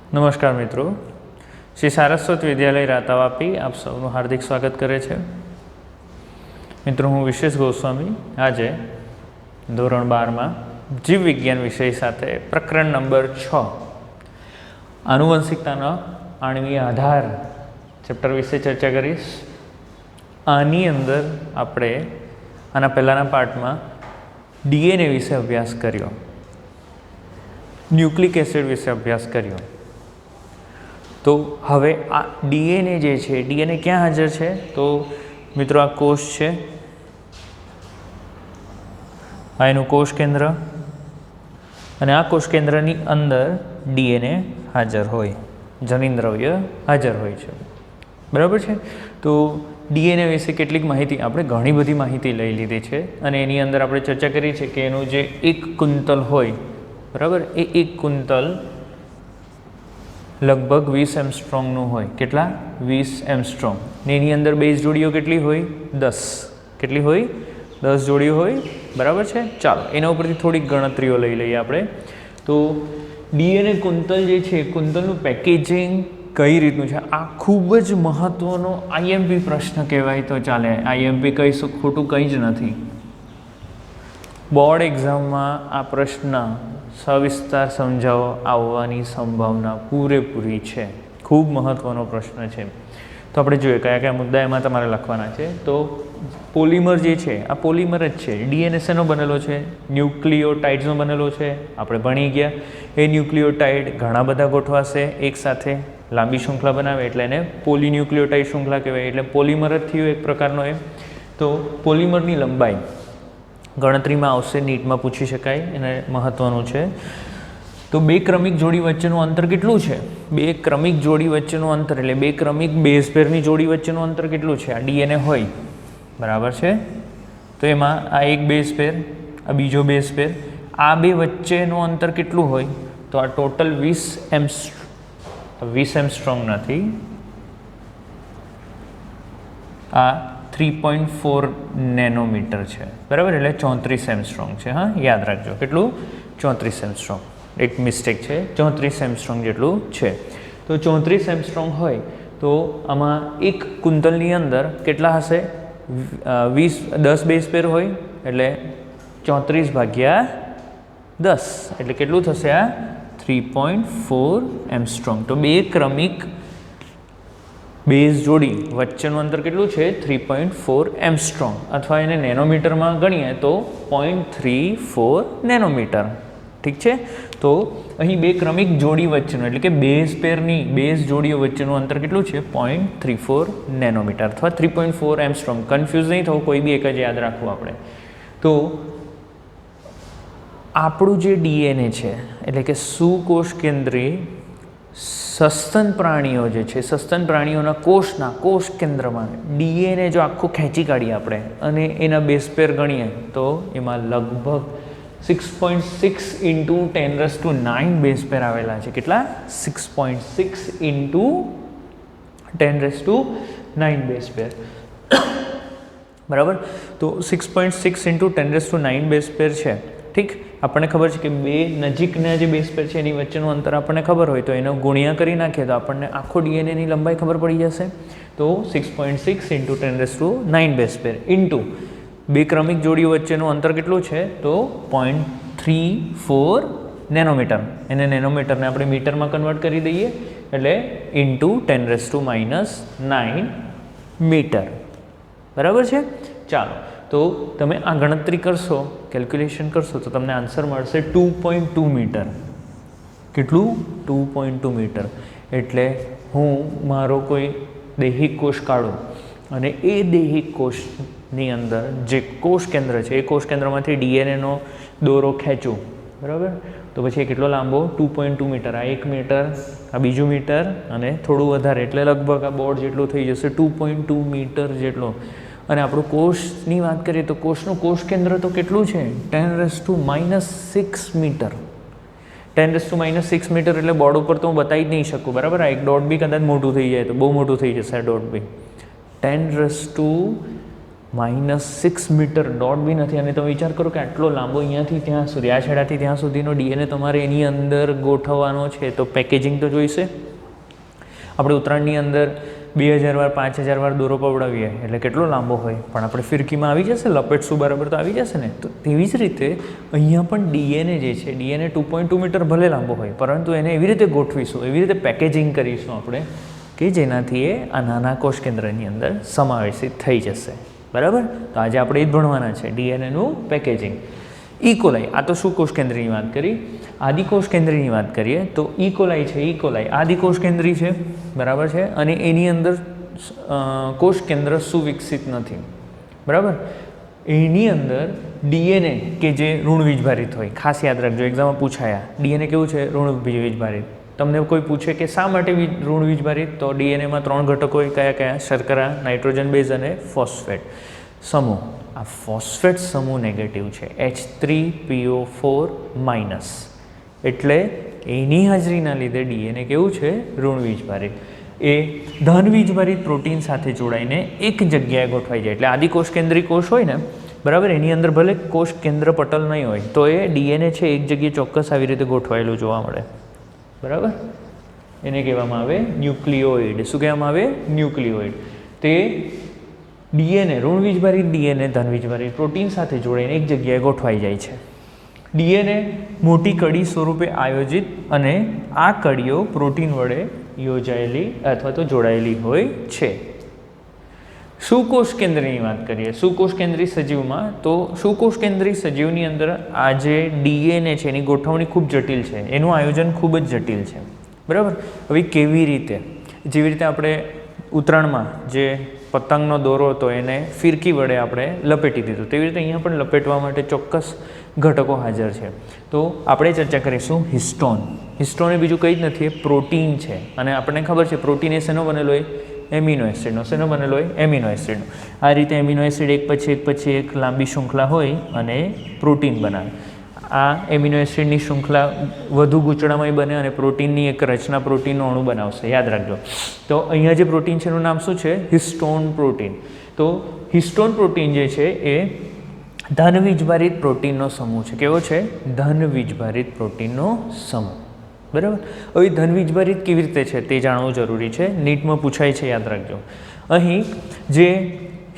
નમસ્કાર મિત્રો, શ્રી સારસ્વત વિદ્યાલય રાતાવાપી આપ સૌનું હાર્દિક સ્વાગત કરે છે. મિત્રો, હું વિશેષ ગોસ્વામી આજે ધોરણ 12માં જીવ વિજ્ઞાન વિષય સાથે પ્રકરણ નંબર 6 આનુવંશિકતાનો આણ્વીય આધાર ચેપ્ટર વિશે ચર્ચા કરીશ. આની અંદર આપણે આના પહેલાંના પાર્ટમાં ડીએનએ વિશે અભ્યાસ કર્યો, ન્યુક્લિક એસિડ વિશે અભ્યાસ કર્યો. તો હવે આ ડીએનએ જે છે, ડીએનએ ક્યાં હાજર છે? તો મિત્રો, આ કોષ છે, આ એનું કોષ કેન્દ્ર, અને આ કોષ કેન્દ્રની અંદર ડીએનએ હાજર હોય, જનીન દ્રવ્ય હાજર હોય છે. બરાબર છે. તો ડીએનએ વિશે કેટલીક માહિતી, આપણે ઘણી બધી માહિતી લઈ લીધી છે, અને એની અંદર આપણે ચર્ચા કરી છે કે એનું જે 1 કુંતલ હોય, બરાબર, એ 1 કુંતલ લગભગ 20 એમસ્ટ્રોંગનું હોય. કેટલા? 20 એમસ્ટ્રોંગ. ને એની અંદર બેઝ જોડીઓ કેટલી હોય? 10. કેટલી હોય? 10 જોડીઓ હોય. બરાબર છે. ચાલો એના ઉપરથી થોડીક ગણતરીઓ લઈ લઈએ આપણે. તો ડીએનએ કુંતલ જે છે, કુંતલનું પેકેજિંગ કઈ રીતનું છે, આ ખૂબ જ મહત્ત્વનો આઈએમપી પ્રશ્ન કહેવાય તો ચાલે. આઈએમપી કહીશું ખોટું કંઈ જ નથી. બોર્ડ એક્ઝામમાં આ પ્રશ્ન સવિસ્તાર સમજાવો આવવાની સંભાવના પૂરેપૂરી છે. ખૂબ મહત્ત્વનો પ્રશ્ન છે. તો આપણે જોઈએ કયા કયા મુદ્દા એમાં તમારે લખવાના છે. તો પોલિમર જે છે, આ પોલિમર જ છે. ડીએનએ શેનો બનેલો છે? ન્યુક્લિયોટાઇડ્સનો બનેલો છે. આપણે ભણી ગયા. એ ન્યુક્લિયોટાઇડ ઘણા બધા ગોઠવાશે એકસાથે, લાંબી શૃંખલા બનાવે એટલે એને પોલીન્યુક્લિયોટાઇડ શૃંખલા કહેવાય. એટલે પોલિમર જ થયું એક પ્રકારનો એ. તો પોલિમરની લંબાઈ ગણતરીમાં આવશે, નીટમાં પૂછી શકાય, એને મહત્ત્વનું છે. તો 2 ક્રમિક જોડી વચ્ચેનું અંતર કેટલું છે? 2 ક્રમિક જોડી વચ્ચેનું અંતર એટલે 2 ક્રમિક બેઝ પેરની જોડી વચ્ચેનું અંતર કેટલું છે? આ ડીએનએ હોય, બરાબર છે. તો એમાં આ એક બેઝ પેર, આ બીજો બેઝ પેર, આ બે વચ્ચેનું અંતર કેટલું હોય? તો આ ટોટલ 20 એમસ્ટ્રોંગ નથી, આ 3.4 નેનોમીટર છે, બરાબર, એટલે 34 એમસ્ટ્રોંગ છે. હા, યાદ રાખજો. કેટલું? 34 એમસ્ટ્રોંગ. એક મિસ્ટેક છે, 34 એમસ્ટ્રોંગ જેટલું છે. તો 34 એમસ્ટ્રોંગ હોય તો આમાં એક કુંતલની અંદર કેટલા હશે? 10 બેઝ પેર હોય એટલે 34 ભાગ્યા 10 એટલે કેટલું થશે? આ 3.4 એમસ્ટ્રોંગ. તો 2 ક્રમિક બેઝ જોડી વચ્ચેનું અંતર કેટલું છે? 3.4 એમસ્ટ્રોંગ, અથવા એને નેનોમીટરમાં ગણીએ તો 0.34 નેનોમીટર. ઠીક છે. તો અહીં 2 ક્રમિક જોડી વચ્ચેનું એટલે કે બેઝ પેરની બેઝ જોડીઓ વચ્ચેનું અંતર કેટલું છે? 0.34 નેનોમીટર અથવા 3.4 એમસ્ટ્રોંગ. કન્ફ્યુઝ નહીં થવું, કોઈ બી એક જ યાદ રાખવું આપણે. તો આપણું જે ડીએનએ છે એટલે કે સુકોષ કેન્દ્રી સસ્તન પ્રાણીઓ જે છે, સસ્તન પ્રાણીઓના કોષ કેન્દ્રમાં ડીએનએ જો આખું ખેંચી કાઢીએ આપણે અને એના બેઝ પેર ગણીએ તો એમાં લગભગ 6.6 × 10⁹ બેઝ પેર આવેલા છે. કેટલા? 6.6 × 10⁹ બેઝ પેર. બરાબર. તો 6.6 × 10⁹ બેઝ પેર છે. ઠીક. આપણને ખબર છે કે 2 નજીકના જે બેઝ પેર છે એની વચ્ચેનું અંતર આપણને ખબર હોય તો એનો ગુણ્યા કરી નાખીએ તો આપણને આખો ડીએનએની લંબાઈ ખબર પડી જશે. તો 6.6 × 10⁹ બેઝ પેર ઇન્ટુ 2 ક્રમિક જોડીઓ વચ્ચેનું અંતર કેટલું છે? તો 0.34 નેનોમીટર. એને નેનોમીટરને આપણે મીટરમાં કન્વર્ટ કરી દઈએ એટલે ઇન્ટુ 10⁻⁹ મીટર. બરાબર છે. ચાલો, તો તમે આ ગણતરી કરશો, કેલ્ક્યુલેશન કરશો તો તમને આન્સર મળશે 2.2 મીટર. કેટલું? 2.2 મીટર. એટલે હું મારો કોઈ દૈહિક કોષ કાઢું અને એ દૈહિક કોષની અંદર જે કોષ કેન્દ્ર છે એ કોષ કેન્દ્રમાંથી ડીએનએનો દોરો ખેંચું, બરાબર, તો પછી એ કેટલો લાંબો? 2.2 મીટર. આ 1 મીટર, આ બીજું મીટર અને થોડું વધારે એટલે લગભગ આ બોર્ડ જેટલું થઈ જશે, 2.2 મીટર જેટલો. અને આપણું કોષની વાત કરીએ તો કોષનું કોષ કેન્દ્ર તો કેટલું છે? 10⁻⁶ મીટર. 10⁻⁶ મીટર એટલે બોર્ડ ઉપર તો હું બતાવી જ નહીં શકું, બરાબર. આ એક ડોટ બી કદાચ મોટું થઈ જાય તો બહુ મોટું થઈ જશે આ dot B. 10⁻⁶ -6 metre, dot B નથી. અને તમે વિચાર કરો કે આટલો લાંબો અહીંયાથી ત્યાં સુધી, આ છેડાથી ત્યાં સુધીનો ડીએનએ તમારે એની અંદર ગોઠવવાનો છે, તો પેકેજિંગ તો જોઈશે. આપણે ઉત્તરાયણની અંદર 2000 વાર 5000 વાર દોરો પવડાવીએ એટલે કેટલો લાંબો હોય, પણ આપણે ફિરકીમાં આવી જશે, લપેટશું બરાબર તો આવી જશે ને. તો તેવી જ રીતે અહીંયા પણ ડીએનએ જે છે, ડીએનએ 2.2 મીટર ભલે લાંબો હોય, પરંતુ એને એવી રીતે ગોઠવીશું, એવી રીતે પેકેજિંગ કરીશું આપણે કે જેનાથી એ આ નાના કોષ કેન્દ્રની અંદર સમાવેશિત થઈ જશે. બરાબર. તો આજે આપણે એ જ ભણવાના છે, ડીએનએનું પેકેજિંગ. ઇકોલાઈ, આ તો શું કોષ કેન્દ્રની વાત કરી. આદિકોષ કેન્દ્રની વાત કરીએ તો ઇકોલાઈ છે, ઇકોલાઈ આદિકોષ કેન્દ્રી છે, બરાબર છે, અને એની અંદર કોષ કેન્દ્ર સુવિકસિત નથી. બરાબર. એની અંદર ડીએનએ કે જે ઋણવીજભારિત હોય, ખાસ યાદ રાખજો, એક્ઝામમાં પૂછાયા, ડીએનએ કેવું છે, ઋણવીજભારિત. તમને કોઈ પૂછે કે શા માટે ઋણવીજભારિત, તો ડીએનએમાં 3 ઘટકો હોય, કયા કયા? શર્કરા, નાઇટ્રોજન બેઝ અને ફોસ્ફેટ સમૂહ. આ ફોસ્ફેટ સમૂહ નેગેટિવ છે, H3PO4-, એટલે એની હાજરીના લીધે ડીએનએ કેવું છે, ઋણવીજભારિત. એ ધનવીજભારિત પ્રોટીન સાથે જોડાઈને એક જગ્યાએ ગોઠવાઈ જાય. એટલે આદિકોષ કેન્દ્રી કોષ હોય ને, બરાબર, એની અંદર ભલે કોષ કેન્દ્ર પટલ નહીં હોય, તો એ ડીએનએ છે એક જગ્યાએ ચોક્કસ આવી રીતે ગોઠવાયેલું જોવા મળે. બરાબર. એને કહેવામાં આવે ન્યુક્લિયોઇડ. શું કહેવામાં આવે? ન્યુક્લિયોઇડ. તે ડીએનએ, ઋણવીજભારિત ડીએનએ ધનવીજભારિત પ્રોટીન સાથે જોડાઈને એક જગ્યાએ ગોઠવાઈ જાય છે. ડીએનએ મોટી કડી સ્વરૂપે આયોજિત, અને આ કડીઓ પ્રોટીન વડે યોજાયેલી અથવા તો જોડાયેલી હોય છે. સુકોષ કેન્દ્રની વાત કરીએ, સુકોષ કેન્દ્રી સજીવમાં, તો સુકોષ કેન્દ્રી સજીવની અંદર આ જે ડીએનએ છે એની ગોઠવણી ખૂબ જટિલ છે, એનું આયોજન ખૂબ જ જટિલ છે. બરાબર. હવે કેવી રીતે? જેવી રીતે આપણે ઉત્તરાયણમાં જે પતંગનો દોરો હતો એને ફિરકી વડે આપણે લપેટી દીધું, તેવી રીતે અહીંયા પણ લપેટવા માટે ચોક્કસ ઘટકો હાજર છે. તો આપણે ચર્ચા કરીશું હિસ્ટોન. હિસ્ટોન એ બીજું કંઈ જ નથી, એ પ્રોટીન છે. અને આપણને ખબર છે પ્રોટીન એ શેનો બનેલો હોય? એમિનો એસિડનો. શેનો બનેલો હોય? એમિનો એસિડનો. આ રીતે એમિનો એસિડ એક પછી એક લાંબી શૃંખલા હોય અને પ્રોટીન બનાવે. આ એમિનો એસિડની શૃંખલા વધુ ગૂંચળામય બને અને પ્રોટીનની એક રચના પ્રોટીનનો અણુ બનાવશે. યાદ રાખજો. તો અહીંયા જે પ્રોટીન છે એનું નામ શું છે? Histone protein. તો હિસ્ટોન પ્રોટીન જે છે એ ધનવીજભારિત પ્રોટીનનો સમૂહ છે. કેવો છે? ધનવીજભારિત પ્રોટીનનો સમૂહ. બરાબર. હવે ધનવીજભારિત કેવી રીતે છે તે જાણવું જરૂરી છે, નીટમાં પૂછાય છે, યાદ રાખજો. અહીં જે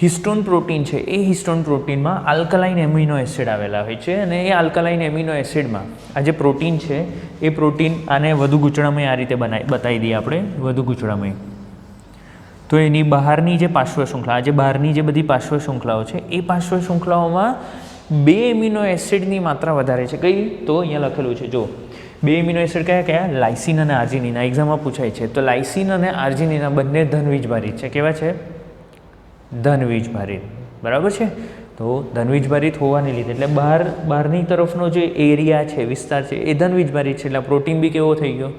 હિસ્ટોન પ્રોટીન છે એ હિસ્ટોન પ્રોટીનમાં આલ્કલાઇન એમિનો એસિડ આવેલા હોય છે, અને એ આલ્કલાઇન એમિનો એસિડમાં આ જે પ્રોટીન છે એ પ્રોટીન, આને વધુ ગૂંચળામય આ રીતે બતાવી દઈએ આપણે, વધુ ગૂંચળામય. તો એની બહારની જે પાર્શ્વ શૃંખલા, આ જે બહારની જે બધી પાર્શ્વ શૃંખલાઓ છે એ પાર્શ્વ શૃંખલાઓમાં 2 એમિનો એસિડની માત્રા વધારે છે. કઈ? તો અહીંયા લખેલું છે જો, 2 એમિનો એસિડ કયા કયા? લાઇસિન અને આર્જિનિન. આ એક્ઝામમાં પૂછાય છે. તો લાઇસિન અને આર્જિનિન બંને ધનવીજભારિત છે. કેવા છે? ધનવીજભારિત. બરાબર છે. તો ધનવીજભારિત હોવાને લીધે, એટલે બહારની તરફનો જે એરિયા છે, વિસ્તાર છે, એ ધનવીજભારિત છે, એટલે પ્રોટીન બી કેવો થઈ ગયો?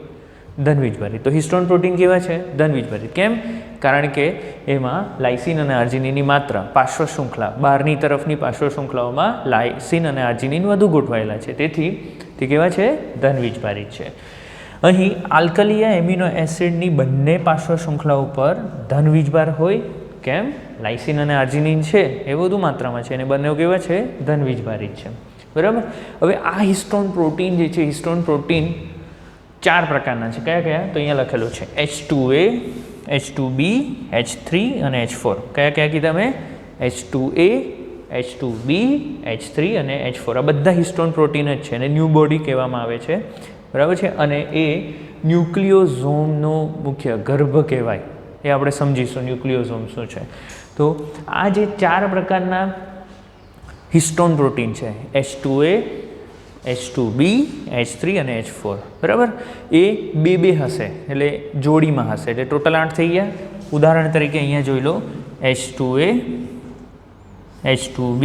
ધનવીજભારિત. તો હિસ્ટોન પ્રોટીન કેવા છે? ધનવીજભારિત. કેમ? કારણ કે એમાં લાઇસિન અને આર્જિનિનની માત્રા, પાર્શ્વ શૃંખલા, બહારની તરફની પાર્શ્વ શૃંખલાઓમાં લાઇસિન અને આર્જિનિન વધુ ગોઠવાયેલા છે, તેથી તે કેવા છે? ધનવીજભારિત છે. અહીં આલ્કલીય એમિનો એસિડની બંને પાર્શ્વ શૃંખલા ઉપર ધનવીજભાર હોય. કેમ? લાઇસિન અને આર્જિનિન છે એ વધુ માત્રામાં છે, અને બંને કેવા છે? ધનવીજભારિત છે. બરાબર. હવે આ હિસ્ટોન પ્રોટીન જે છે, હિસ્ટોન પ્રોટીન 4 પ્રકારના છે. કયા કયા? તો અહીંયા લખેલું છે H2A, H2B, H3 અને H4. કયા કયા કીધા મેં? H2A, H2B, H3 અને H4. આ બધા હિસ્ટોન પ્રોટીન જ છે, અને ન્યૂ બોડી કહેવામાં આવે છે. બરાબર છે. અને એ ન્યુક્લિયોઝોમનો મુખ્ય ગર્ભ કહેવાય. એ આપણે સમજીશું ન્યુક્લિયોઝોમ શું છે. તો આ જે 4 પ્રકારના હિસ્ટોન પ્રોટીન છે, H2A, H2B, H3 અને H4, બરાબર, એ 2 હશે, એટલે જોડીમાં હશે, એટલે ટોટલ 8 થઈ ગયા. ઉદાહરણ તરીકે અહીંયા જોઈ લો, H2A, H2B,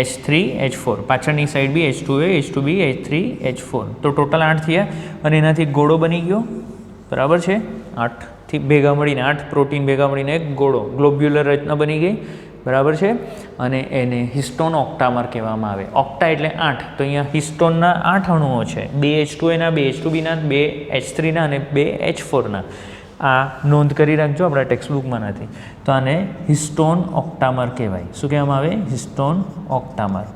H3, H4, પાછળની સાઈડ બી H2A, H2B, H3, H4, તો ટોટલ 8 થયા. અને એનાથી ગોળો બની ગયો. બરાબર છે. 8થી ભેગા મળીને, 8 પ્રોટીન ભેગા મળીને એક ગોળો, ગ્લોબ્યુલર રચના બની ગઈ. બરાબર છે. અને એને હિસ્ટોન ઓક્ટામર કહેવામાં આવે. ઓક્ટા એટલે 8. તો અહીંયા હિસ્ટોનના 8 અણુઓ છે, 2 H2A ના, 2 H2B ના, 2 H3 ના અને 2 H4 ના. આ નોંધ કરી રાખજો, આપણા ટેક્સ્ટબુકમાં નથી. તો આને હિસ્ટોન ઓક્ટામર કહેવાય. શું કહેવામાં આવે? હિસ્ટોન ઓક્ટામર.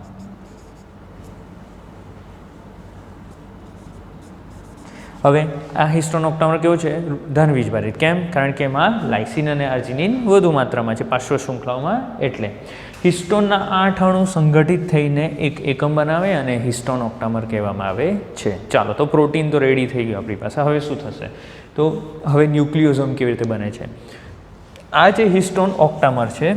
હવે આ હિસ્ટોન ઓક્ટામર કેવું છે? ધન વીજભારિત. કેમ? કારણ કે એમાં લાઇસિન અને આર્જિનિન વધુ માત્રામાં છે પાર્શ્વ શૃંખલાઓમાં. એટલે હિસ્ટોનના 8 અણુ સંગઠિત થઈને એક એકમ બનાવે અને હિસ્ટોન ઓક્ટામર કહેવામાં આવે છે. ચાલો, તો પ્રોટીન તો રેડી થઈ ગયું આપણી પાસે. હવે શું થશે? તો હવે ન્યુક્લિયોઝોમ કેવી રીતે બને છે? આ જે હિસ્ટોન ઓક્ટામર છે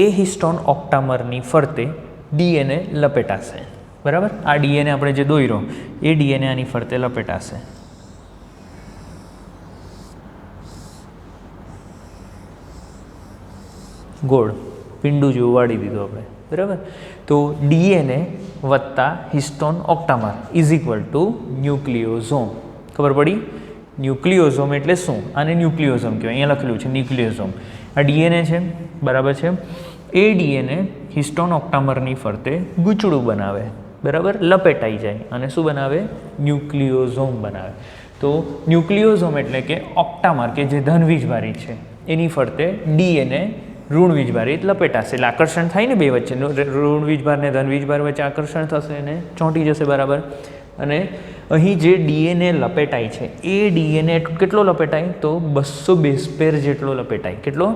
એ હિસ્ટોન ઓક્ટામરની ફરતે ડીએનએ લપેટાશે. બરાબર? આ ડીએનએ આપણે જે દોર્યો એ ડીએનએ આની ફરતે લપેટાશે. ગોળ પીંડું જેવું વાળી દીધું આપણે. બરાબર? તો ડીએનએ વત્તા હિસ્ટોન ઓક્ટામર ઇઝ ઇક્વલ ટુ ન્યુક્લિયોઝોમ. ખબર પડી? ન્યુક્લિયોઝોમ એટલે શું? આને ન્યુક્લિયોઝોમ કહેવાય. અહીંયા લખેલું છે ન્યુક્લિયોઝોમ. આ ડીએનએ છે. બરાબર છે? એ ડીએનએ હિસ્ટોન ઓક્ટામરની ફરતે ગૂંચળું બનાવે. બરાબર? લપેટાઈ જાય અને શું બનાવે? ન્યુક્લિયોઝોમ બનાવે. તો ન્યુક્લિયોઝોમ એટલે કે ઓક્ટામર કે જે ધન વીજભારિત છે એની ફરતે ડીએનએ ઋણ વીજભારિત લપેટાશે. એટલે આકર્ષણ થાય ને બે વચ્ચે, ઋણ વીજભાર ને ધન વીજભાર વચ્ચે આકર્ષણ થશે અને ચોંટી જશે. બરાબર? અને અહીં જે ડીએનએ લપેટાય છે એ ડીએનએ કેટલો લપેટાય? તો 200 બેઝ પેર જેટલો લપેટાય. કેટલો?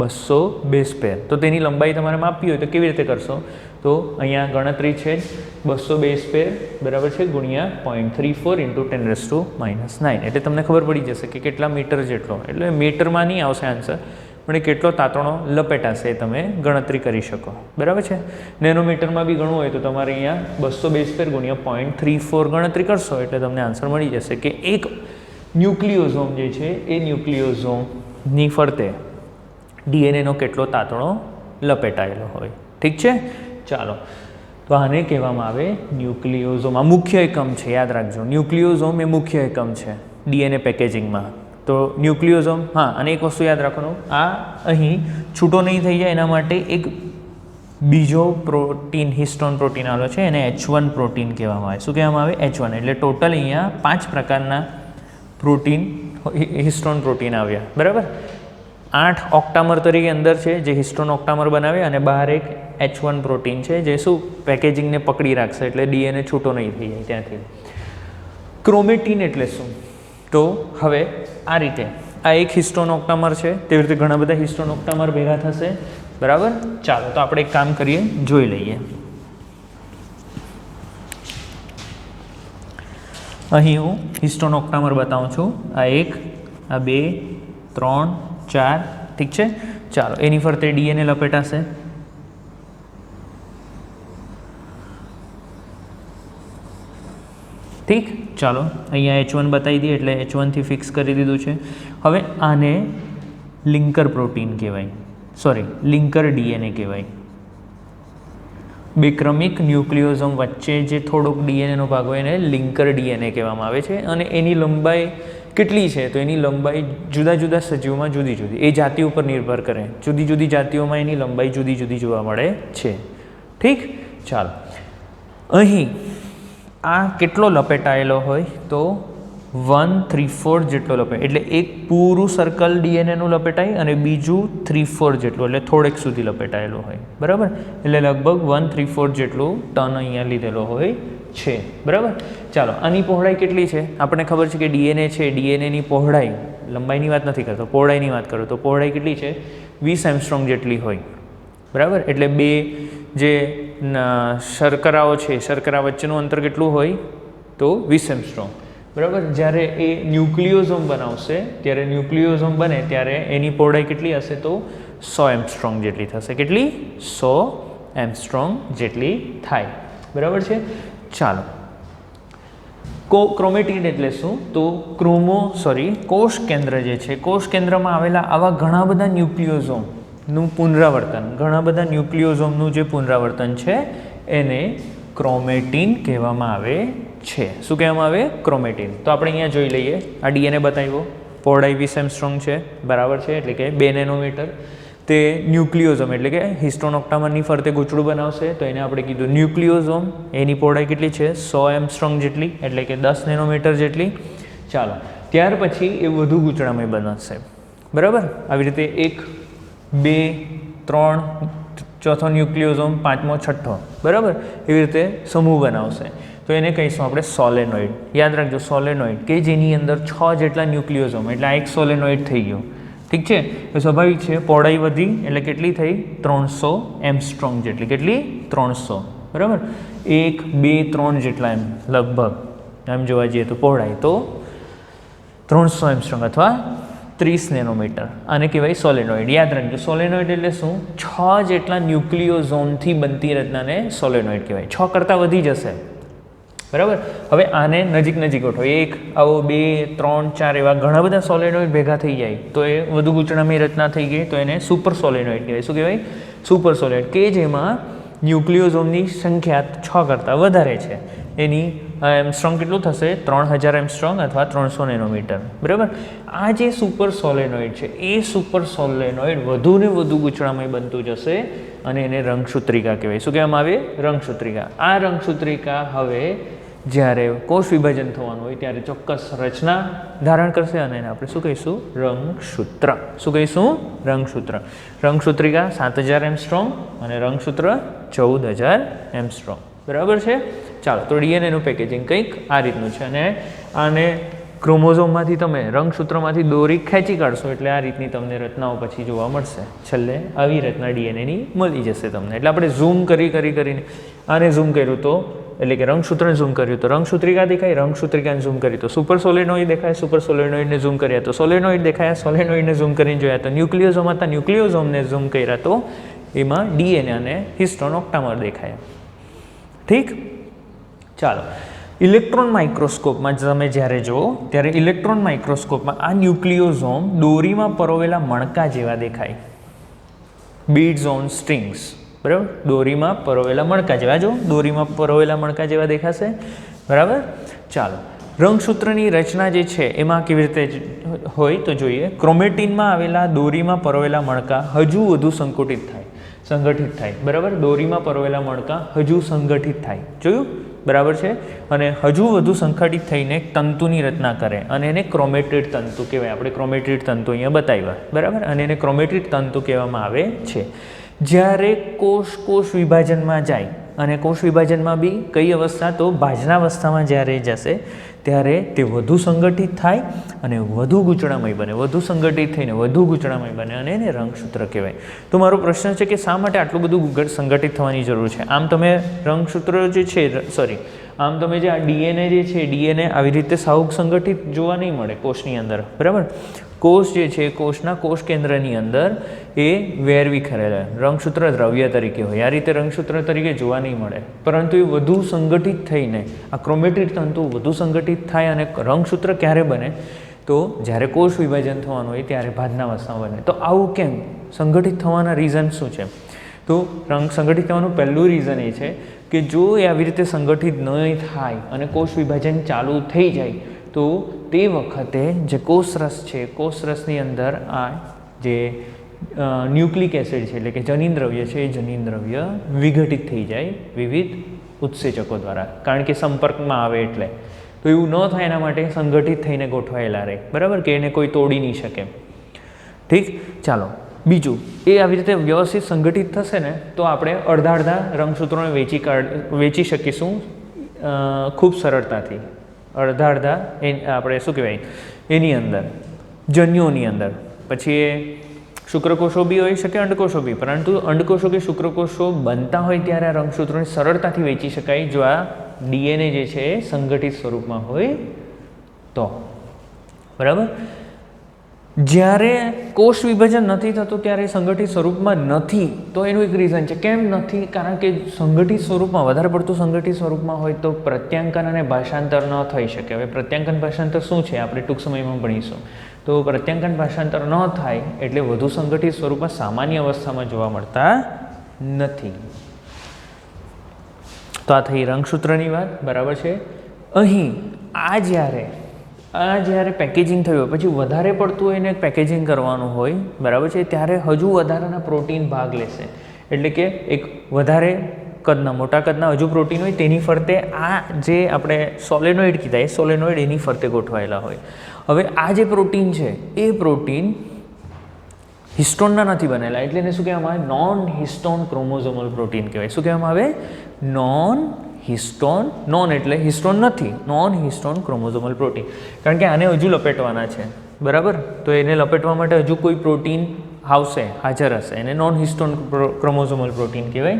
200 બેઝ પેર. તો તેની લંબાઈ તમારે માપવી હોય તો કેવી રીતે કરશો? તો અહીંયા ગણતરી છે જ 200 બેઝ પેર બરાબર છે ગુણ્યા 0.34 × 10⁻⁹. એટલે તમને ખબર પડી જશે કે કેટલા મીટર જેટલો. એટલે મીટરમાં નહીં આવશે આન્સર, પણ એ કેટલો તાતણો લપેટાશે એ તમે ગણતરી કરી શકો. બરાબર છે? નેનોમીટરમાં બી ગણવું હોય તો તમારે અહીંયા 200 બેઝ પેર ગુણ્યા 0.34 ગણતરી કરશો એટલે તમને આન્સર મળી જશે કે એક ન્યુક્લિયોઝોમ જે છે એ ન્યુક્લિયોઝોમની ફરતે ડીએનએનો કેટલો તાતણો લપેટાયેલો હોય. ઠીક છે? ચાલો, તો આને કહેવામાં આવે ન્યુક્લિયોઝોમ. આ મુખ્ય એકમ છે, યાદ રાખજો. ન્યુક્લિયોઝોમ એ મુખ્ય એકમ છે ડીએનએ પેકેજિંગમાં. તો ન્યુક્લિયોઝોમ, હા, અને એક વસ્તુ યાદ રાખવાનું, આ અહીં છૂટો નહીં થઈ જાય એના માટે એક બીજો પ્રોટીન હિસ્ટોન પ્રોટીન આવેલો છે, એને H1 પ્રોટીન કહેવામાં આવે. શું કહેવામાં આવે? H1. એટલે ટોટલ અહીંયા 5 પ્રકારના પ્રોટીન હિસ્ટોન પ્રોટીન આવ્યા. બરાબર? 8 ઓક્ટામર તરીકે અંદર છે જે હિસ્ટોન ઓક્ટામર બનાવે અને બહાર એક H1 પ્રોટીન છે જે શું પેકેજિંગને પકડી રાખશે એટલે ડીએનએ છૂટો નહીં થઈ જાય ત્યાંથી. ક્રોમેટીન એટલે શું? તો હવે આ રીતે આ એક હિસ્ટોન ઓક્ટામર છે, તેવી રીતે ઘણા બધા હિસ્ટોન ઓક્ટામર ભેગા થશે. બરાબર? ચાલો, તો આપણે એક કામ કરીએ, જોઈ લઈએ. અહીં હું હિસ્ટોન ઓક્ટામર બતાવું છું. આ 1, આ 2, 3, 4. ઠીક છે? ચાલો, એની ફરતે ડીએનએ લપેટાશે. ઠીક? ચાલો, અહીંયા H1 બતાવી દઈએ એટલે H1 થી ફિક્સ કરી દીધું છે. હવે આને લિંકર પ્રોટીન કહેવાય, સોરી લિંકર ડીએનએ કહેવાય. બે ક્રમિક ન્યુક્લિયોઝોમ વચ્ચે જે થોડોક ડીએનએનો ભાગ હોય એને લિંકર ડીએનએ કહેવામાં આવે છે. અને એની લંબાઈ કેટલી છે? તો એની લંબાઈ જુદા જુદા સજીવોમાં જુદી જુદી, એ જાતિ ઉપર નિર્ભર કરે. જુદી જુદી જાતિઓમાં એની લંબાઈ જુદી જુદી જોવા મળે છે. ઠીક? ચાલો, અહીં આ કેટલો લપેટાયેલો હોય? તો 1/3/4 જેટલો લપેટાય. એટલે એક પૂરું સર્કલ ડીએનએનું લપેટાય અને બીજું 3/4 જેટલું, એટલે થોડેક સુધી લપેટાયેલું હોય. બરાબર? એટલે લગભગ 1/3/4 જેટલું ટર્ન અહીંયા લીધેલો હોય છે. બરાબર? ચાલો, આની પહોળાઈ કેટલી છે? આપણને ખબર છે કે ડીએનએ છે, ડીએનએની પહોળાઈ, લંબાઈની વાત નથી કરતો, પહોળાઈની વાત કરું તો પહોળાઈ કેટલી છે? 20 એંગસ્ટ્રોમ જેટલી હોય. બરાબર? એટલે બે જે શર્કરાઓ છે, શર્કરા વચ્ચેનું અંતર કેટલું હોય? તો 20 એંગસ્ટ્રોમ. બરાબર? જ્યારે એ ન્યુક્લિયોઝોમ બનાવશે, ત્યારે ન્યુક્લિયોઝોમ બને ત્યારે એની પહોળાઈ કેટલી હશે? તો 100 એંગસ્ટ્રોમ જેટલી થશે. કેટલી? 100 એંગસ્ટ્રોમ જેટલી થાય. બરાબર છે? ચાલો, ક્રોમેટીન એટલે શું? તો કોષ કેન્દ્ર જે છે, કોષ કેન્દ્રમાં આવેલા આવા ઘણા બધા ન્યુક્લિયોઝોમનું પુનરાવર્તન, ઘણા બધા ન્યુક્લિયોઝોમનું જે પુનરાવર્તન છે એને ક્રોમેટીન કહેવામાં આવે છે. શું કહેવામાં આવે? ક્રોમેટીન. તો આપણે અહીંયા જોઈ લઈએ. આ ડીએનએ બતાવ્યો, પહોળાઈ 20 એંગસ્ટ્રોમ છે. બરાબર છે? એટલે કે 2 નેનોમીટર. તે ન્યુક્લિયોઝોમ એટલે કે હિસ્ટોન ઓક્ટામરની ફરતે ગૂંચળું બનાવશે તો એને આપણે કીધું ન્યુક્લિયોઝોમ. એની પહોળાઈ કેટલી છે? 100 એંગસ્ટ્રોમ જેટલી, એટલે કે 10 નેનોમીટર જેટલી. ચાલો, ત્યાર પછી એ વધુ ગૂંચળામય બનશે, બરાબર. આવી રીતે 1, 2, 3, ચોથો ન્યુક્લિયોઝોમ, પાંચમો, છઠ્ઠો, બરાબર. એવી રીતે સમૂહ બનાવશે. તો એને કહીશું આપણે સોલેનોઇડ. યાદ રાખજો સોલેનોઇડ કે જેની અંદર 6 જેટલા ન્યુક્લિયોઝોમ, એટલે આ એક સોલેનોઇડ થઈ ગયો. ઠીક છે. તો સ્વાભાવિક છે પહોળાઈ વધી એટલે કેટલી થઈ? 300 એમસ્ટ્રોંગ જેટલી. કેટલી? 300, બરાબર. 1, 2, 3 જેટલા એમ લગભગ એમ જોવા જઈએ તો પહોળાઈ તો 300 એમસ્ટ્રોંગ અથવા 30 નેનોમીટર. આને કહેવાય સોલેનોઇડ. યાદ રાખજો સોલેનોઇડ એટલે શું? 6 જેટલા ન્યુક્લિયોઝોમથી બનતી રચનાને સોલેનોઇડ કહેવાય. 6 કરતાં વધી જશે, બરાબર. હવે આને નજીક નજીક ગોઠવો. 1 આવો, 2, 3, 4 એવા ઘણા બધા સોલેનોઇડ ભેગા થઈ જાય તો એ વધુ ગૂંચળામય રચના થઈ ગઈ તો એને સુપર સોલેનોઇડ કહેવાય. શું કહેવાય? Super solenoid. કે જેમાં ન્યુક્લિયોઝોમની સંખ્યા 6 કરતાં વધારે છે. એની એમસ્ટ્રોંગ કેટલું થશે? 3000 એમસ્ટ્રોંગ અથવા 300 નેનોમીટર, બરાબર. આ જે સુપર સોલેનોઇડ છે એ સુપર સોલેનોઇડ વધુ ને વધુ ગૂંચળામય બનતું જશે અને એને રંગસૂત્રિકા કહેવાય. શું કહેવામાં આવે? રંગસૂત્રિકા. આ રંગસૂત્રિકા હવે જ્યારે કોષ વિભાજન થવાનું હોય ત્યારે ચોક્કસ રચના ધારણ કરશે અને એને આપણે શું કહીશું? રંગસૂત્ર. શું કહીશું? રંગસૂત્ર. રંગસૂત્રિકા 7000 એમસ્ટ્રોંગ અને રંગસૂત્ર 14000 એમસ્ટ્રોંગ, બરાબર છે. ચાલો, તો ડીએનએનું પેકેજિંગ કંઈક આ રીતનું છે અને આને ક્રોમોઝોમમાંથી તમે રંગસૂત્રમાંથી દોરી ખેંચી કાઢશો એટલે આ રીતની તમને રચનાઓ પછી જોવા મળશે. છેલ્લે આવી રચના ડીએનએની મળી જશે તમને. એટલે આપણે ઝૂમ કરીને આને ઝૂમ કર્યું તો એટલે કે રંગસૂત્રને ઝૂમ કર્યું તો રંગસૂત્રિકા દેખાય, રંગસૂત્રિકાને ઝૂમ કર્યું તો સુપર સોલેનોઇડ દેખાય, સુપર સોલેનોઇડને ઝૂમ કર્યા તો સોલેનોઇડ દેખાયા, સોલેનોઇડને ઝૂમ કરીને જોયા તો ન્યુક્લિયોઝોમ હતા, ન્યુક્લિયોઝોમને ઝૂમ કર્યા તો એમાં ડીએનએ અને હિસ્ટોન ઓક્ટામર દેખાયા. ઠીક. ચાલો, ઇલેક્ટ્રોન માઇક્રોસ્કોપમાં તમે જ્યારે જુઓ ત્યારે ઇલેક્ટ્રોન માઇક્રોસ્કોપમાં આ ન્યુક્લિયોઝોમ દોરીમાં પરોવેલા મણકા જેવા દેખાય. બીડ્સ ઓન સ્ટ્રિંગ્સ, બરાબર. દોરીમાં પરોવેલા મણકા જેવા. જો દોરીમાં પરોવેલા મણકા જેવા દેખાશે, બરાબર. ચાલો, રંગસૂત્રની રચના જે છે એમાં કેવી રીતે હોય તો જોઈએ. ક્રોમેટિનમાં આવેલા દોરીમાં પરોવેલા મણકા હજુ વધુ સંગઠિત થાય, બરાબર. દોરીમાં પરોવેલા મણકા હજુ સંગઠિત થાય, જોયું, બરાબર છે. અને હજુ વધુ સંગઠિત થઈને તંતુની રચના કરે અને એને ક્રોમેટિડ તંતુ કહેવાય. આપણે ક્રોમેટિડ તંતુ અહીંયા બતાવ્યા, બરાબર. અને એને ક્રોમેટિડ તંતુ કહેવામાં આવે છે. જ્યારે કોષ વિભાજનમાં જાય અને કોષ વિભાજનમાં બી કઈ અવસ્થા? તો ભાજનાવસ્થામાં જ્યારે જશે ત્યારે તે વધુ સંગઠિત થાય અને વધુ ગૂંચળામય બને, વધુ સંગઠિત થઈને વધુ ગૂંચળામય બને અને એને રંગસૂત્ર કહેવાય. તો મારો પ્રશ્ન છે કે શા માટે આટલું બધું સંગઠિત થવાની જરૂર છે? આમ તમે રંગસૂત્ર જે છે આમ તમે જે આ ડીએનએ જે છે ડીએનએ આવી રીતે સાવ સંગઠિત જોવા નહીં મળે કોષની અંદર, બરાબર. કોષ જે છે કોષના કોષ કેન્દ્રની અંદર એ વેરવિખેરેલા રંગસૂત્ર દ્રવ્ય તરીકે હોય. આ રીતે રંગસૂત્ર તરીકે જોવા નહીં મળે, પરંતુ એ વધુ સંગઠિત થઈને આ ક્રોમેટિડ તંતુ વધુ સંગઠિત થાય અને રંગસૂત્ર ક્યારે બને? તો જ્યારે કોષ વિભાજન થવાનું હોય ત્યારે ભાજનાવસ્થામાં બને. તો આવું કેમ? સંગઠિત થવાના રીઝન શું છે? તો સંગઠિત થવાનું પહેલું રીઝન એ છે કે જો એ આવી રીતે સંગઠિત નહીં થાય અને કોષ વિભાજન ચાલુ થઈ જાય તો તે વખતે જે કોષરસ છે કોષરસની અંદર આ જે ન્યુક્લિક એસિડ છે એટલે કે જનીન દ્રવ્ય છે એ જનીન દ્રવ્ય વિઘટિત થઈ જાય વિવિધ ઉત્સેચકો દ્વારા, કારણ કે સંપર્કમાં આવે એટલે. તો એવું ન થાય એના માટે સંગઠિત થઈને ગોઠવાયેલા રહે, બરાબર, કે એને કોઈ તોડી નહીં શકે. ઠીક. ચાલો, બીજું એ આવી રીતે વ્યવસ્થિત સંગઠિત થશે ને તો આપણે અડધા રંગસૂત્રોને વેચી શકીશું ખૂબ સરળતાથી. અડધા આપણે શું કહેવાય એની અંદર જન્યુઓની અંદર. પછી એ શુક્રકોષો બી હોઈ શકે, અંડકોષો બી, પરંતુ અંડકોષો કે શુક્રકોષો બનતા હોય ત્યારે આ રંગસૂત્રોને સરળતાથી વેચી શકાય જો આ ડીએનએ જે છે એ સંગઠિત સ્વરૂપમાં હોય તો, બરાબર. જ્યારે કોષ વિભાજન નથી થતું ત્યારે સંગઠિત સ્વરૂપમાં નથી તો એનું એક રીઝન છે. કેમ નથી? કારણ કે સંગઠિત સ્વરૂપમાં વધારે પડતું સંગઠિત સ્વરૂપમાં હોય તો પ્રત્યાંકન અને ભાષાંતર ન થઈ શકે. હવે પ્રત્યાંકન ભાષાંતર શું છે આપણે ટૂંક સમયમાં ભણીશું. તો પ્રત્યાંકન ભાષાંતર ન થાય એટલે વધુ સંગઠિત સ્વરૂપમાં સામાન્ય અવસ્થામાં જોવા મળતા નથી. તો આ થઈ રંગસૂત્રની વાત, બરાબર છે. અહીં જ્યારે પેકેજિંગ થયું હોય પછી વધારે પડતું એને પેકેજિંગ કરવાનું હોય, બરાબર છે, ત્યારે હજુ વધારાના પ્રોટીન ભાગ લેશે. એટલે કે એક વધારે કદના મોટા કદના હજુ પ્રોટીન હોય તેની ફરતે આ જે આપણે સોલેનોઇડ કીધા એ સોલેનોઇડ એની ફરતે ગોઠવાયેલા હોય. હવે આ જે પ્રોટીન છે એ પ્રોટીન હિસ્ટોનના નથી બનેલા એટલે એને શું કહેવામાં આવે? નોન હિસ્ટોન ક્રોમોઝોમલ પ્રોટીન કહેવાય. શું કહેવામાં આવે? Non histone. નોન એટલે હિસ્ટોન નથી, નોન હિસ્ટોન ક્રોમોઝોમલ પ્રોટીન. કારણ કે આને હજુ લપેટવાના છે, બરાબર? તો એને લપેટવા માટે હજુ કોઈ પ્રોટીન આવશે, હાજર હશે, એને નોન હિસ્ટોન ક્રોમોઝોમલ પ્રોટીન કહેવાય,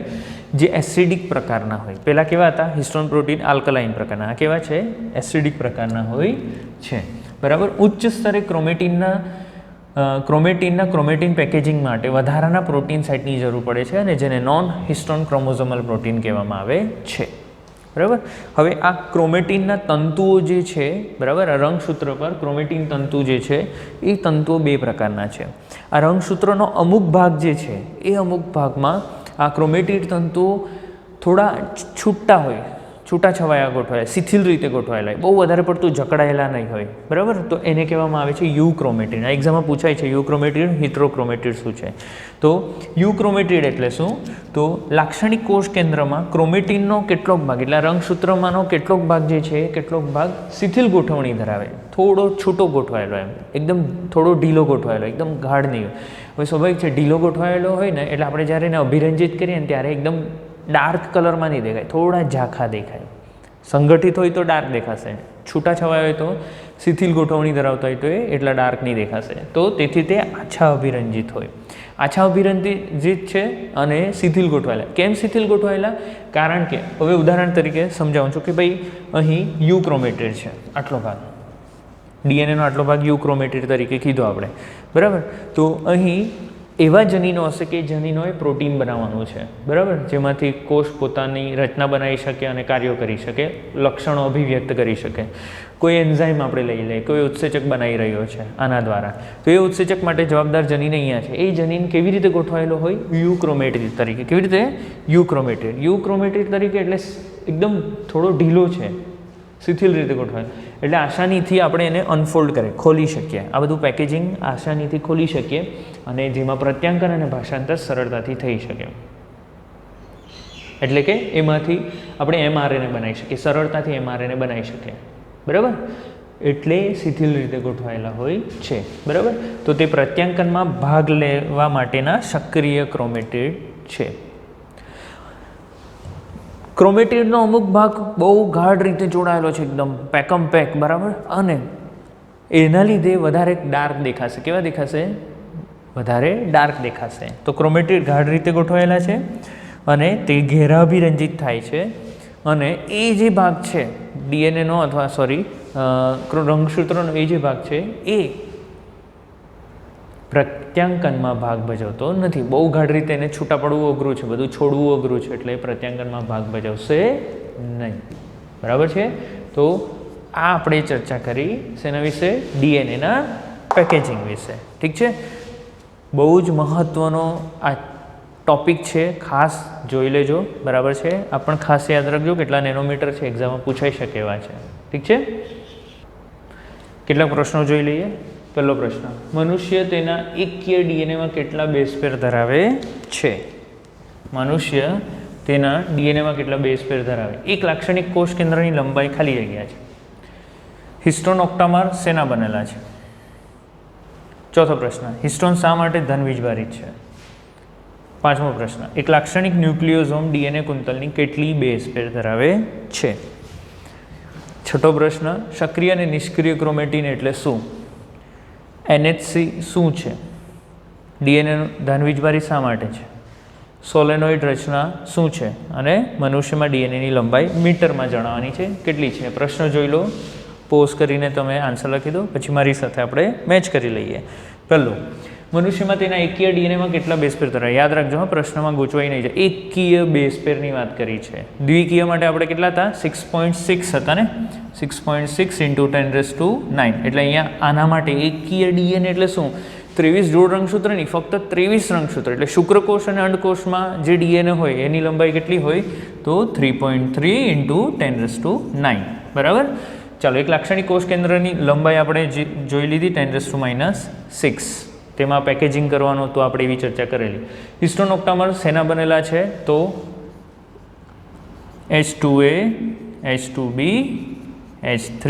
જે એસિડિક પ્રકારના હોય. પહેલાં કેવા હતા? હિસ્ટોન પ્રોટીન આલ્કલાઇન પ્રકારના. આ કેવા છે? એસિડિક પ્રકારના હોય છે, બરાબર? ઉચ્ચ સ્તરે ક્રોમેટીન પેકેજિંગ માટે વધારાના પ્રોટીન સાઇટની જરૂર પડે છે અને જેને નોન હિસ્ટોન ક્રોમોઝોમલ પ્રોટીન કહેવામાં આવે છે, બરાબર? હવે આ ક્રોમેટીનના તંતુઓ જે છે, બરાબર, આ રંગસૂત્ર પર ક્રોમેટીન તંતુ જે છે એ તંતુઓ બે પ્રકારના છે. આ રંગસૂત્રનો અમુક ભાગ જે છે એ અમુક ભાગમાં આ ક્રોમેટીન તંતુઓ થોડા છૂટા હોય, છૂટાછવાયા ગોઠવાયેલા, શિથિલ રીતે ગોઠવાયેલા હોય, બહુ વધારે પડતું જકડાયેલા નહીં હોય, બરાબર? તો એને કહેવામાં આવે છે યુક્રોમેટિડ. આ એક્ઝામમાં પૂછાય છે યુક્રોમેટિડ, હિટ્રોક્રોમેટિડ શું છે? તો યુક્રોમેટિડ એટલે શું? તો લાક્ષણિક કોષ કેન્દ્રમાં ક્રોમેટિનનો કેટલોક ભાગ, એટલે રંગસૂત્રમાંનો કેટલોક ભાગ જે છે કેટલોક ભાગ શિથિલ ગોઠવણી ધરાવે, થોડો છૂટો ગોઠવાયેલો, એમ એકદમ થોડો ઢીલો ગોઠવાયેલો, એકદમ ગાઢ નહીં હોય. હવે સ્વાભાવિક છે ઢીલો ગોઠવાયેલો હોય ને એટલે આપણે જ્યારે એને અભિરંજિત કરીએ ને ત્યારે એકદમ ડાર્ક કલરમાં નહીં દેખાય, થોડા ઝાંખા દેખાય. સંગઠિત હોય તો ડાર્ક દેખાશે, છૂટાછવાયા હોય તો શિથિલ ગોઠવણી ધરાવતા હોય તો એ એટલા ડાર્ક નહીં દેખાશે. તો તેથી તે આછા અભિરંજિત હોય. આછા અભિરંજિત છે અને શિથિલ ગોઠવાયેલા. કેમ શિથિલ ગોઠવાયેલા? કારણ કે હવે ઉદાહરણ તરીકે સમજાવું છું કે ભાઈ અહીં યુક્રોમેટિડ છે, આટલો ભાગ ડીએનએનો આટલો ભાગ યુક્રોમેટિડ તરીકે કીધો આપણે, બરાબર? તો અહીં એવા જનીનો હશે કે જનીનોએ પ્રોટીન બનાવવાનું છે, બરાબર, જેમાંથી કોષ પોતાની રચના બનાવી શકે અને કાર્યો કરી શકે, લક્ષણો અભિવ્યક્ત કરી શકે. કોઈ એન્ઝાઇમ આપણે લઈ લઈએ, કોઈ ઉત્સેચક બનાવી રહ્યો છે આના દ્વારા, તો એ ઉત્સેચક માટે જવાબદાર જનીન અહીંયા છે. એ જનીન કેવી રીતે ગોઠવાયેલો હોય? યુક્રોમેટિડ તરીકે. કેવી રીતે? યુક્રોમેટિડ તરીકે એટલે એકદમ થોડો ઢીલો છે, શિથિલ રીતે ગોઠવાયેલો, એટલે આસાનીથી આપણે એને અનફોલ્ડ કરે, ખોલી શકીએ. આ બધું પેકેજિંગ આસાનીથી ખોલી શકીએ અને જેમાં પ્રત્યાંકન અને ભાષાંતર સરળતાથી થઈ શકે. એટલે કે એમાંથી આપણે એમઆરએનએ બનાવી શકીએ, સરળતાથી એમઆરએનએ બનાવી શકીએ, બરાબર? એટલે શિથિલ રીતે ગોઠવાયેલા હોય છે, બરાબર? તો તે પ્રત્યાંકનમાં ભાગ લેવા માટેના સક્રિય ક્રોમેટિડ છે. ક્રોમેટિડનો અમુક ભાગ બહુ ગાઢ રીતે જોડાયેલો છે, એકદમ પેકમ પેક, બરાબર? અને એના લીધે વધારે ડાર્ક દેખાશે. કેવા દેખાશે? વધારે ડાર્ક દેખાશે. તો ક્રોમેટિડ ગાઢ રીતે ગોઠવાયેલા છે અને તે ઘેરાભિરંજિત થાય છે અને એ જે ભાગ છે ડીએનએનો અથવા રંગસૂત્રનો એ જે ભાગ છે એ પ્રત્યાંકનમાં ભાગ ભજવતો નથી. બહુ ગાઢ રીતે એને છૂટા પડવું અઘરું છે, બધું છોડવું અઘરું છે, એટલે પ્રત્યાંકનમાં ભાગ ભજવશે નહીં, બરાબર છે? તો આ આપણે ચર્ચા કરી શેના વિશે? ડીએનએના પેકેજિંગ વિશે, ઠીક છે? બહુ જ મહત્ત્વનો આ ટૉપિક છે, ખાસ જોઈ લેજો, બરાબર છે? આ પણ ખાસ યાદ રાખજો કેટલા નેનોમીટર છે, એક્ઝામમાં પૂછાઈ શકે એવા છે, ઠીક છે? કેટલાક પ્રશ્નો જોઈ લઈએ. પહેલો પ્રશ્ન, મનુષ્ય તેના એકકીય ડીએનએમાં કેટલા બેઝ પેર ધરાવે છે? મનુષ્ય તેના ડીએનએમાં કેટલા બેઝ પેર ધરાવે? એક લાક્ષણિક કોષ કેન્દ્રની લંબાઈ ખાલી જગ્યા છે. હિસ્ટોન ઓક્ટામર શેના બનેલા છે? ચોથો પ્રશ્ન, હિસ્ટોન શા માટે ધનવીજભારિત છે? પાંચમો પ્રશ્ન, એક લાક્ષણિક ન્યુક્લિયોઝોમ ડીએનએ કુંતલની કેટલી બેઝ પેર ધરાવે છે? છઠ્ઠો પ્રશ્ન, સક્રિય અને નિષ્ક્રિય ક્રોમેટીન એટલે શું? એનએચસી શું છે? ડીએનએ ધનવીજભારિત શા માટે છે? સોલેનોઇડ રચના શું છે? અને મનુષ્યમાં ડીએનએની લંબાઈ મીટરમાં જણાવવાની છે, કેટલી છે? પ્રશ્નો જોઈ લો, પોઝ કરીને તમે આન્સર લખી દો, પછી મારી સાથે આપણે મેચ કરી લઈએ. પહેલું, મનુષ્યમાં તેના એકકીય ડીએનએમાં કેટલા બેઝ પેર ધરાવે? યાદ રાખજો, હા, પ્રશ્નમાં ગૂંચવાઈ નહીં જાય. એકકીય બેઝ પેરની વાત કરી છે. દ્વિકીય માટે આપણે કેટલા હતા? 6.6 હતા ને, 6.6 × 10⁹ એટલે અહીંયા આના માટે એકકીય ડીએનએ એટલે શું? 23 જોડ રંગસૂત્ર નહીં, ફક્ત 23 રંગસૂત્ર. એટલે શુક્રકોષ અને અંડકોષમાં જે ડીએનએ હોય એની લંબાઈ કેટલી હોય? તો 3.3 × 10⁹, બરાબર? ચાલો, એક લાક્ષણિક કોષ કેન્દ્રની લંબાઈ આપણે જોઈ લીધી 10⁻⁶. તેમાં પેકેજિંગ કરવાનું તો આપણે એવી ચર્ચા કરેલી. હિસ્ટોન ઓક્ટામર શેના બનેલા છે? તો H2A, H2B, H3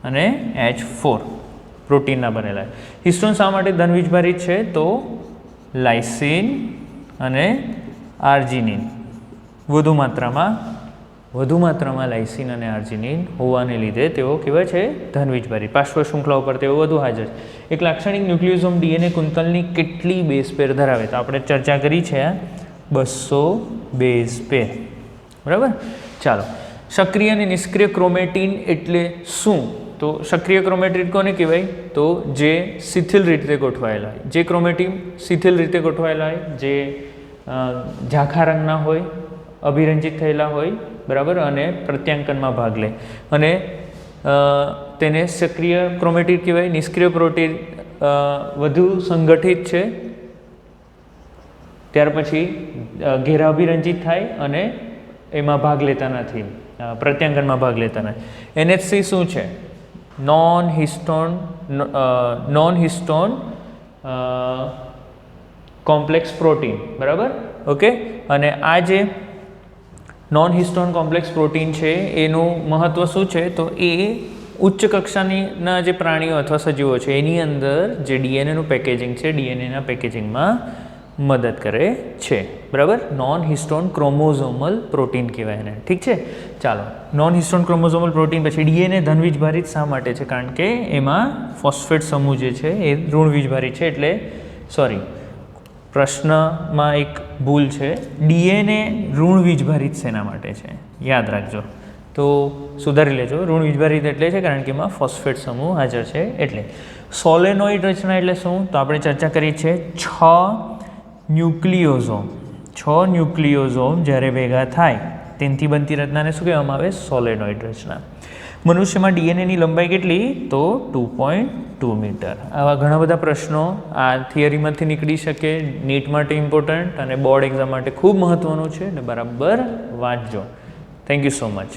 અને H4 પ્રોટીનના બનેલા. હિસ્ટોન શા માટે ધન વીજભારિત છે? તો લાઇસિન અને આર્જિનિન વધુ માત્રામાં લાઇસિન અને આર્જિનિન હોવાને લીધે તેઓ કેવા છે? ધન વીજભારિત. પાર્શ્વ શૃંખલાઓ પર તેઓ વધુ હાજર. એક લાક્ષણિક ન્યુક્લિયોઝોમ ડીએનએ કુંતલની કેટલી બેઝ પેર ધરાવે? તો આપણે ચર્ચા કરી છે 200 બેઝ પેર. બરાબર. ચાલો, સક્રિય અને નિષ્ક્રિય ક્રોમેટીન એટલે શું? તો સક્રિય ક્રોમેટીન કોને કહેવાય? તો જે શિથિલ રીતે ગોઠવાયેલા હોય, જે ક્રોમેટીન શિથિલ રીતે ગોઠવાયેલા હોય, જે ઝાંખા રંગના હોય, અભિરંજિત થયેલા હોય, બરાબર, અને પ્રત્યાંકનમાં ભાગ લે, અને તેને સક્રિય ક્રોમેટીન કહેવાય. નિષ્ક્રિય પ્રોટીન વધુ સંગઠિત છે, ત્યાર પછી ઘેરા અભિરંજિત થાય અને એમાં ભાગ લેતા નથી, પ્રત્યાંકનમાં ભાગ લેતા નથી. NH3 શું છે? Non histone complex protein. બરાબર, ઓકે. અને આ જે નોન હિસ્ટોન કોમ્પ્લેક્સ પ્રોટીન છે એનું મહત્ત્વ શું છે? તો એ ઉચ્ચ કક્ષાના જે પ્રાણીઓ અથવા સજીવો છે એની અંદર જે ડીએનએનું પેકેજિંગ છે, ડીએનએના પેકેજિંગમાં મદદ કરે છે. બરાબર. નોન હિસ્ટોન ક્રોમોઝોમલ પ્રોટીન કહેવાય એને. ઠીક છે. ચાલો, નોન હિસ્ટોન ક્રોમોઝોમલ પ્રોટીન. પછી ડીએનએ ધન વીજભારિત શા માટે છે? કારણ કે એમાં ફોસ્ફેટ સમૂહ જે છે એ ઋણ વીજભારિત છે. એટલે પ્રશ્નમાં એક ભૂલ છે. ડીએનએ ઋણ વીજભારિત શેના માટે છે? યાદ રાખજો, તો સુધારી લેજો. ઋણ વીજભારિત એટલે છે કારણ કે એમાં ફોસ્ફેટ સમૂહ હાજર છે. એટલે સોલેનોઇડ રચના એટલે શું? તો આપણે ચર્ચા કરી છે 6 ન્યુક્લિયોઝોમ જ્યારે ભેગા થાય તેનાથી બનતી રચનાને શું કહેવામાં આવે? સોલેનોઇડ રચના. મનુષ્યમાં ડીએનએની લંબાઈ કેટલી? તો 2.2 મીટર. આવા ઘણા બધા પ્રશ્નો આ થિયરીમાંથી નીકળી શકે. નીટ માટે ઇમ્પોર્ટન્ટ અને બોર્ડ એક્ઝામ માટે ખૂબ મહત્ત્વનું છે, એટલે બરાબર વાંચજો. Thank you so much.